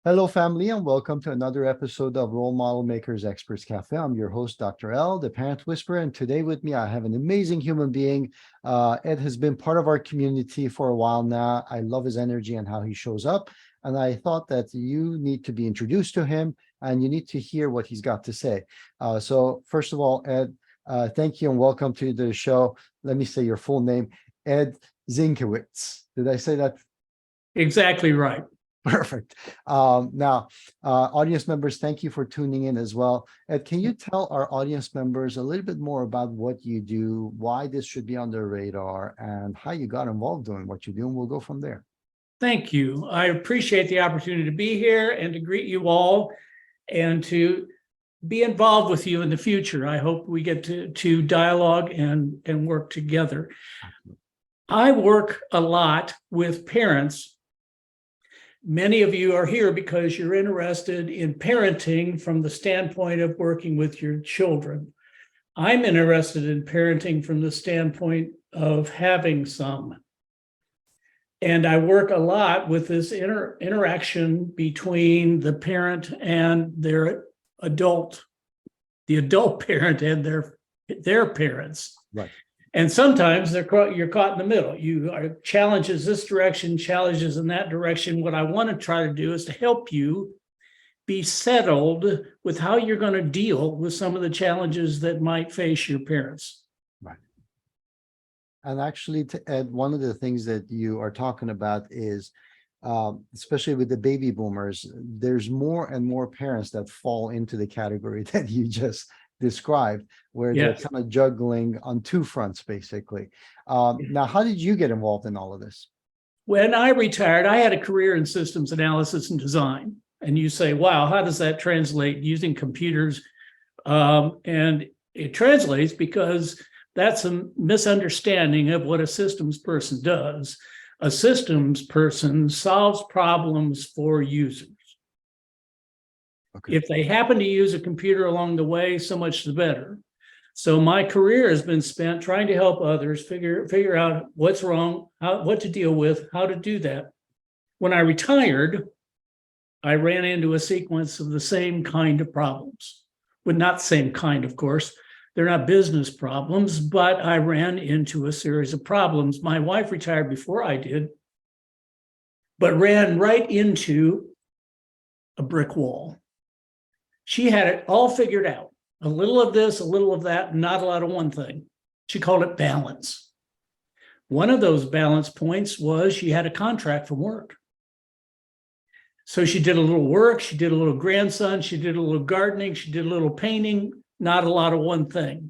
Hello, family, and welcome to another episode of Role Model Makers Experts Cafe. I'm your host, Dr. L, the Parent Whisperer, and today with me, I have an amazing human being. Ed has been part of our community for a while now. I love his energy and how he shows up, and I thought that you need to be introduced to him, and you need to hear what he's got to say. So first of all, Ed, thank you and welcome to the show. Let me say your full name, Ed Zinkiewicz. Did I say that? Exactly right. Perfect. Now, audience members, thank you for tuning in as well. Ed, can you tell our audience members a little bit more about what you do, why this should be on their radar, and how you got involved doing what you do, and we'll go from there. Thank you. I appreciate the opportunity to be here and to greet you all and to be involved with you in the future. I hope we get to dialogue and work together. I work a lot with parents. Many of you are here because you're interested in parenting from the standpoint of working with your children. I'm interested in parenting from the standpoint of having some. And I work a lot with this interaction between the parent and their adult, the adult parent and their parents. Right. And sometimes you're caught in the middle. You are challenges this direction, challenges in that direction. What I want to try to do is to help you be settled with how you're going to deal with some of the challenges that might face your parents. Right. And actually, to Ed, one of the things that you are talking about is, especially with the baby boomers, there's more and more parents that fall into the category that you just described, where Yes. they're kind of juggling on two fronts, basically. Now, how did you get involved in all of this? When I retired, I had a career in systems analysis and design. And you say, wow, how does that translate using computers? And it translates because that's a misunderstanding of what a systems person does. A systems person solves problems for users. Okay. If they happen to use a computer along the way, so much the better. So my career has been spent trying to help others figure out what's wrong, what to deal with, how to do that. When I retired, I ran into a sequence of the same kind of problems. Well, not same kind, of course. They're not business problems, but I ran into a series of problems. My wife retired before I did, but ran right into a brick wall. She had it all figured out. A little of this, a little of that, not a lot of one thing. She called it balance. One of those balance points was she had a contract from work. So she did a little work, she did a little grandson, she did a little gardening, she did a little painting, not a lot of one thing.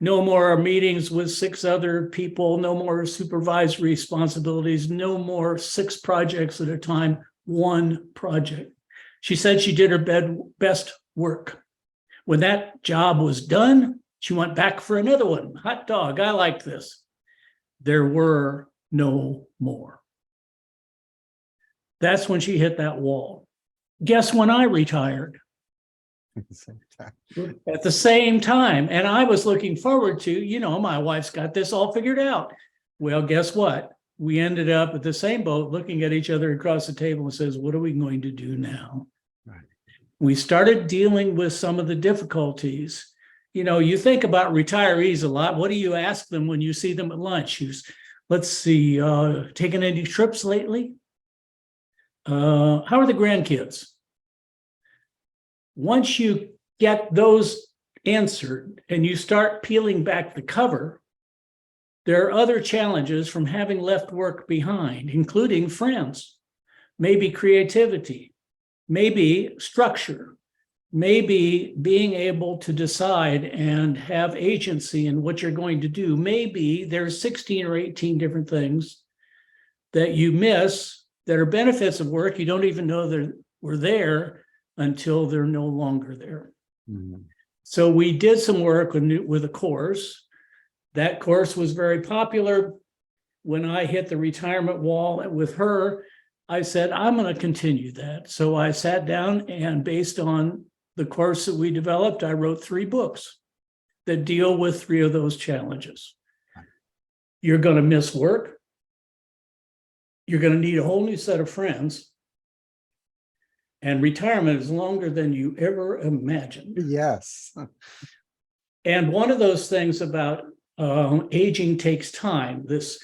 No more meetings with 6 other people, no more supervisory responsibilities, no more 6 projects at a time, one project. She said she did her best work. When that job was done, she went back for another one. Hot dog, I like this. There were no more. That's when she hit that wall. Guess when I retired? At the same time. At the same time. And I was looking forward to, my wife's got this all figured out. Well, guess what? We ended up at the same boat looking at each other across the table and says, what are we going to do now? Right. We started dealing with some of the difficulties. You think about retirees a lot. What do you ask them when you see them at lunch? Let's see, taking any trips lately? How are the grandkids? Once you get those answered and you start peeling back the cover, there are other challenges from having left work behind, including friends, maybe creativity, maybe structure, maybe being able to decide and have agency in what you're going to do. Maybe there's 16 or 18 different things that you miss that are benefits of work. You don't even know they were there until they're no longer there. Mm-hmm. So we did some work with a course. That course was very popular. When I hit the retirement wall with her, I said, I'm going to continue that. So I sat down and based on the course that we developed, I wrote 3 books that deal with 3 of those challenges. You're going to miss work. You're going to need a whole new set of friends. And retirement is longer than you ever imagined. Yes. And one of those things about aging takes time. This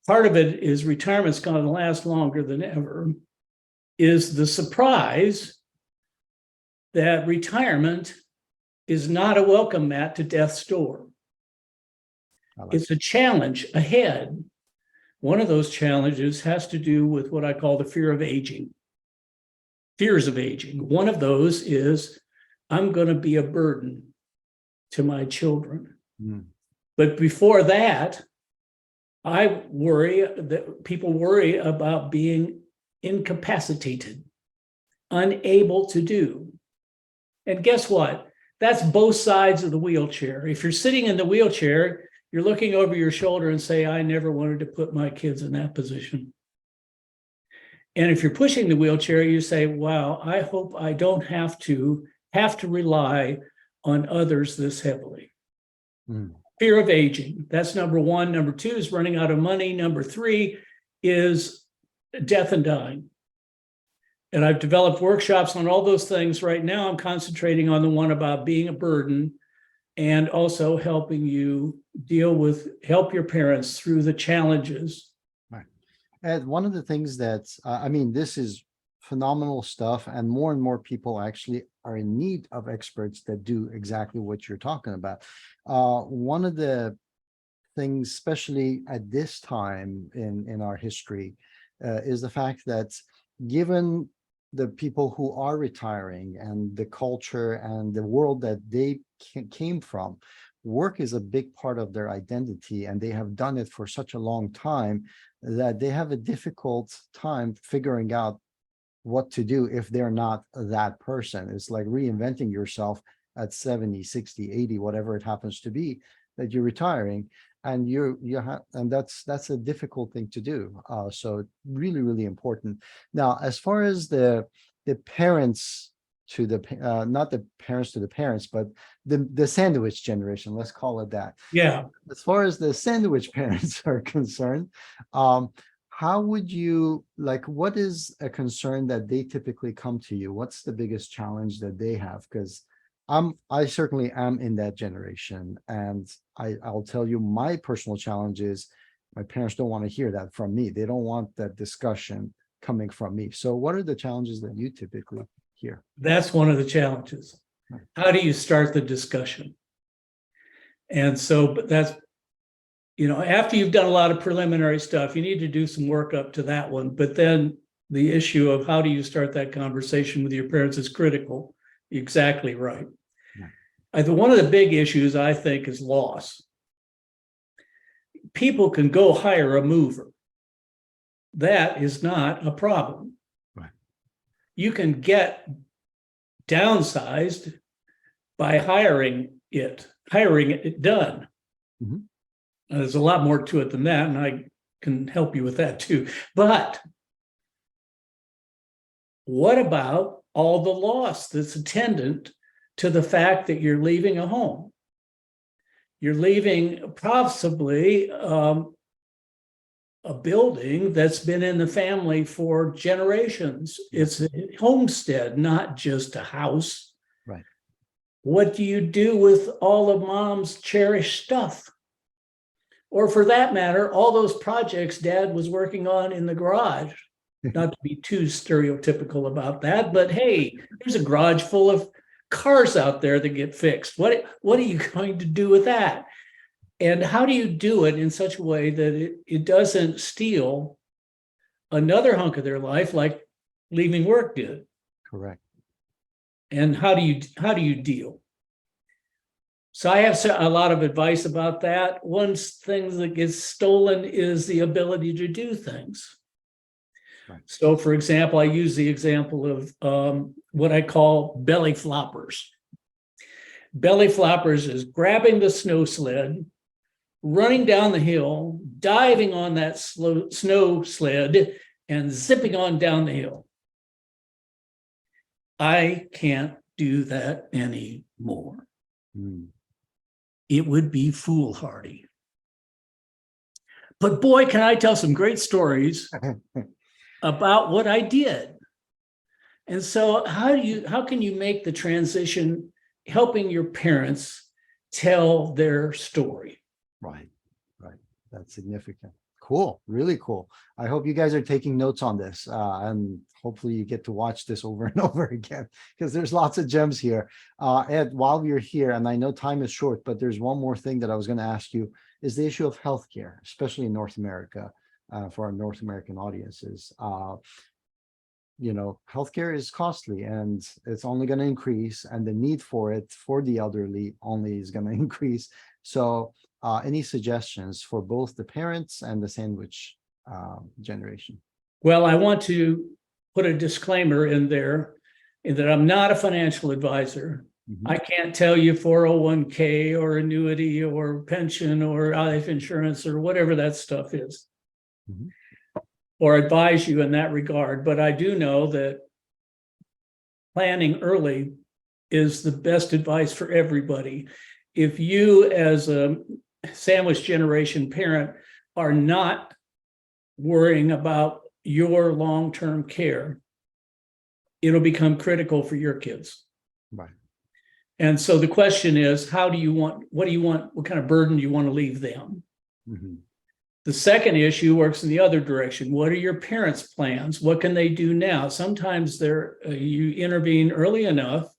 part of it is retirement's going to last longer than ever, is the surprise that retirement is not a welcome mat to death's door. It's a challenge ahead. One of those challenges has to do with what I call the fear of aging. Fears of aging. One of those is, I'm going to be a burden to my children. Mm. But before that, I worry that people worry about being incapacitated, unable to do. And guess what? That's both sides of the wheelchair. If you're sitting in the wheelchair, you're looking over your shoulder and say, I never wanted to put my kids in that position. And if you're pushing the wheelchair, you say, wow, I hope I don't have to rely on others this heavily. Mm. Fear of aging. That's number one. Number two is running out of money. Number three is death and dying. And I've developed workshops on all those things. Right now, I'm concentrating on the one about being a burden and also helping you help your parents through the challenges. Right. And one of the things that, I mean, this is phenomenal stuff, and more people actually are in need of experts that do exactly what you're talking about. One of the things, especially at this time in our history, is the fact that given the people who are retiring and the culture and the world that they came from, work is a big part of their identity, and they have done it for such a long time that they have a difficult time figuring out what to do if they're not that person. It's like reinventing yourself at 70, 60, 80, whatever it happens to be, that you're retiring, and that's a difficult thing to do. So really important. Now, as far as the parents to the not the parents to the parents, but the sandwich generation, let's call it that. Yeah. As far as the sandwich parents are concerned, how would you, like, what is a concern that they typically come to you? What's the biggest challenge that they have? Because I certainly am in that generation, and I'll tell you my personal challenge is my parents don't want to hear that from me. They don't want that discussion coming from me. So what are the challenges that you typically hear? That's one of the challenges. How do you start the discussion? And so, but that's, after you've done a lot of preliminary stuff, you need to do some work up to that one. But then the issue of how do you start that conversation with your parents is critical. Exactly right. One of the big issues, I think, is loss. People can go hire a mover. That is not a problem. Right. You can get downsized by hiring it done. Mm-hmm. There's a lot more to it than that, and I can help you with that too. But what about all the loss that's attendant to the fact that you're leaving a home? You're leaving possibly a building that's been in the family for generations. It's a homestead, not just a house. Right. What do you do with all of mom's cherished stuff? Or for that matter, all those projects dad was working on in the garage. Not to be too stereotypical about that, but hey, there's a garage full of cars out there that get fixed. What are you going to do with that? And how do you do it in such a way that it doesn't steal another hunk of their life like leaving work did? Correct. And how do you deal? So I have a lot of advice about that. One thing that gets stolen is the ability to do things. Right. So, for example, I use the example of what I call belly floppers. Belly floppers is grabbing the snow sled, running down the hill, diving on that snow sled, and zipping on down the hill. I can't do that anymore. Mm. It would be foolhardy. But boy, can I tell some great stories about what I did. And so how can you make the transition helping your parents tell their story? Right. Right. That's significant. Cool. Really cool. I hope you guys are taking notes on this, and hopefully you get to watch this over and over again, because there's lots of gems here. Ed, while you're here, and I know time is short, but there's one more thing that I was going to ask you, is the issue of healthcare, especially in North America, for our North American audiences. Healthcare is costly and it's only going to increase, and the need for it for the elderly only is going to increase. So any suggestions for both the parents and the sandwich generation? Well, I want to put a disclaimer in there in that I'm not a financial advisor. I can't tell you 401k or annuity or pension or life insurance or whatever that stuff is, or advise you in that regard. But I do know that planning early is the best advice for everybody. If you, as a sandwich generation parent, are not worrying about your long-term care, it'll become critical for your kids. Right. And so the question is, what do you want? What kind of burden do you want to leave them? The second issue works in the other direction. What are your parents' plans? What can they do now? Sometimes you intervene early enough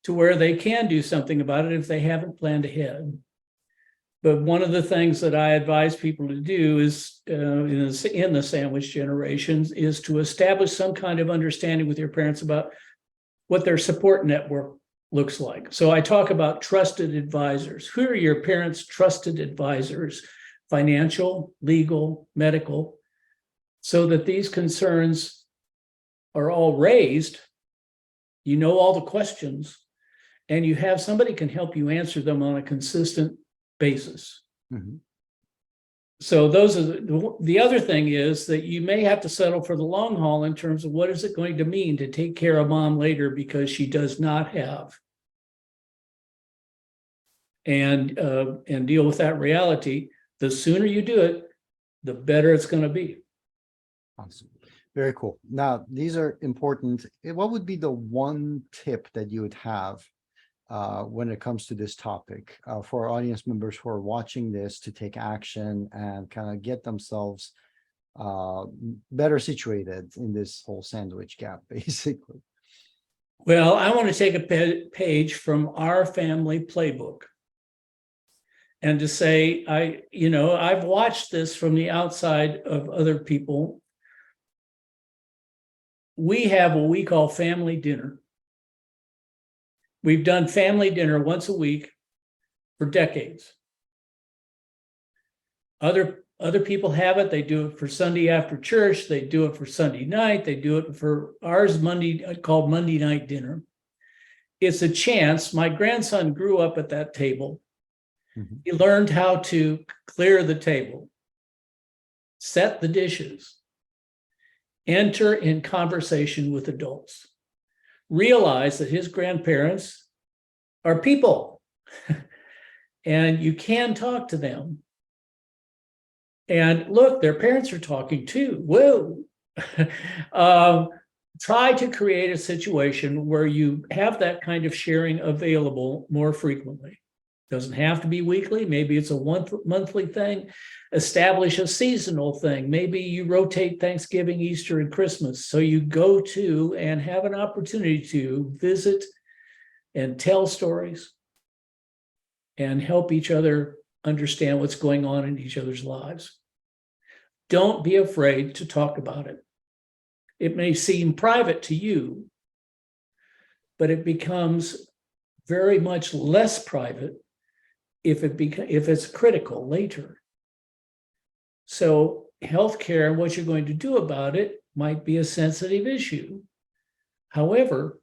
to where they can do something about it if they haven't planned ahead. But one of the things that I advise people to do is in the sandwich generations is to establish some kind of understanding with your parents about what their support network looks like. So I talk about trusted advisors. Who are your parents' trusted advisors? Financial, legal, medical, so that these concerns are all raised, you know all the questions, and you have somebody can help you answer them on a consistent basis. So those are the other thing is that you may have to settle for the long haul in terms of what is it going to mean to take care of mom later because she does not have, and deal with that reality. The sooner you do it, the better it's going to be. Awesome. Very cool. Now, these are important. What would be the one tip that you would have when it comes to this topic for our audience members who are watching this to take action and kind of get themselves better situated in this whole sandwich gap, basically? Well, I want to take a page from our family playbook. And to say, I've watched this from the outside of other people. We have what we call family dinner. We've done family dinner once a week for decades. Other people have it. They do it for Sunday after church. They do it for Sunday night. They do it for ours called Monday night dinner. It's a chance. My grandson grew up at that table. He learned how to clear the table, set the dishes, enter in conversation with adults, realize that his grandparents are people and you can talk to them. And look, their parents are talking too. Whoa. Try to create a situation where you have that kind of sharing available more frequently. Doesn't have to be weekly. Maybe it's a monthly thing. Establish a seasonal thing. Maybe you rotate Thanksgiving, Easter, and Christmas. So you go to and have an opportunity to visit and tell stories and help each other understand what's going on in each other's lives. Don't be afraid to talk about it. It may seem private to you, but it becomes very much less private if it's critical later. So healthcare and what you're going to do about it might be a sensitive issue. However,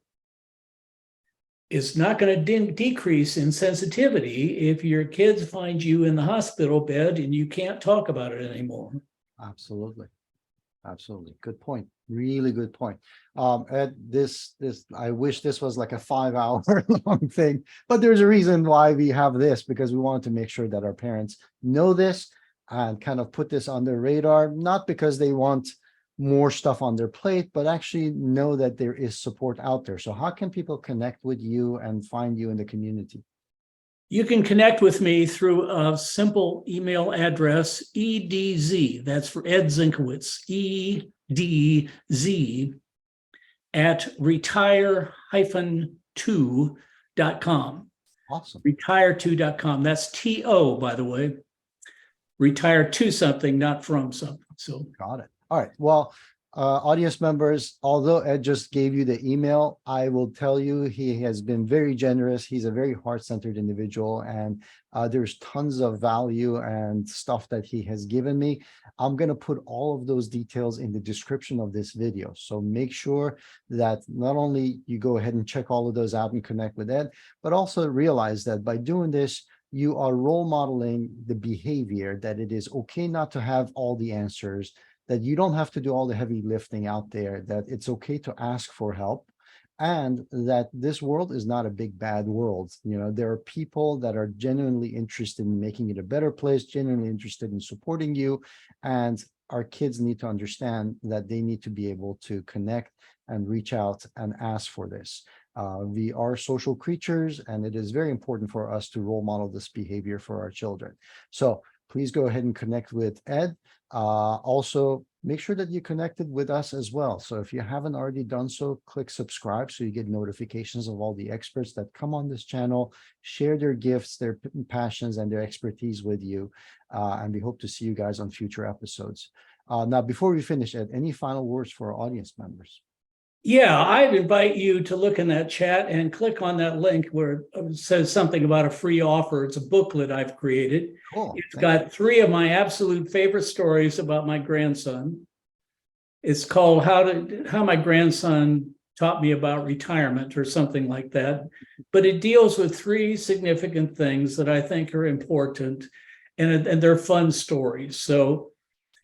it's not going to decrease in sensitivity if your kids find you in the hospital bed and you can't talk about it anymore. Absolutely. Absolutely. Good point. Really good point. Ed, I wish this was like a 5-hour long thing, but there's a reason why we have this, because we wanted to make sure that our parents know this and kind of put this on their radar, not because they want more stuff on their plate, but actually know that there is support out there. So how can people connect with you and find you in the community? You can connect with me through a simple email address, EDZ, that's for Ed Zinkiewicz, EDZ at retire-2.com. Awesome. Retire2.com. That's TO, by the way. Retire to something, not from something. So Got it. All right. Well, audience members, although Ed just gave you the email, I will tell you he has been very generous. He's a very heart-centered individual, and there's tons of value and stuff that he has given me. I'm going to put all of those details in the description of this video. So make sure that not only you go ahead and check all of those out and connect with Ed, but also realize that by doing this, you are role modeling the behavior that it is okay not to have all the answers, that you don't have to do all the heavy lifting out there, that it's okay to ask for help, and that this world is not a big bad world. You know, there are people that are genuinely interested in making it a better place, genuinely interested in supporting you, and our kids need to understand that they need to be able to connect and reach out and ask for this. We are social creatures, and it is very important for us to role model this behavior for our children. So please go ahead and connect with Ed. Also, make sure that you connected with us as well. So if you haven't already done so, click subscribe so you get notifications of all the experts that come on this channel, share their gifts, their passions, and their expertise with you. And we hope to see you guys on future episodes. Now, before we finish, Ed, any final words for our audience members? yeah, I'd invite you to look in that chat and click on that link where it says something about a free offer. It's a booklet I've created. Cool. It's got 3 of my absolute favorite stories about my grandson. It's called How My Grandson Taught Me About Retirement, or something like that. But it deals with 3 significant things that I think are important, and they're fun stories. So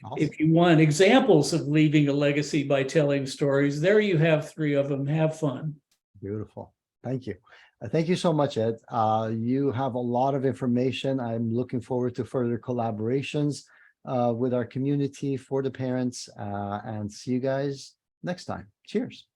Awesome. if you want examples of leaving a legacy by telling stories, there you have 3 of them. Have fun. Beautiful. Thank you. Thank you so much, Ed. You have a lot of information. I'm looking forward to further collaborations with our community for the parents, and see you guys next time. Cheers.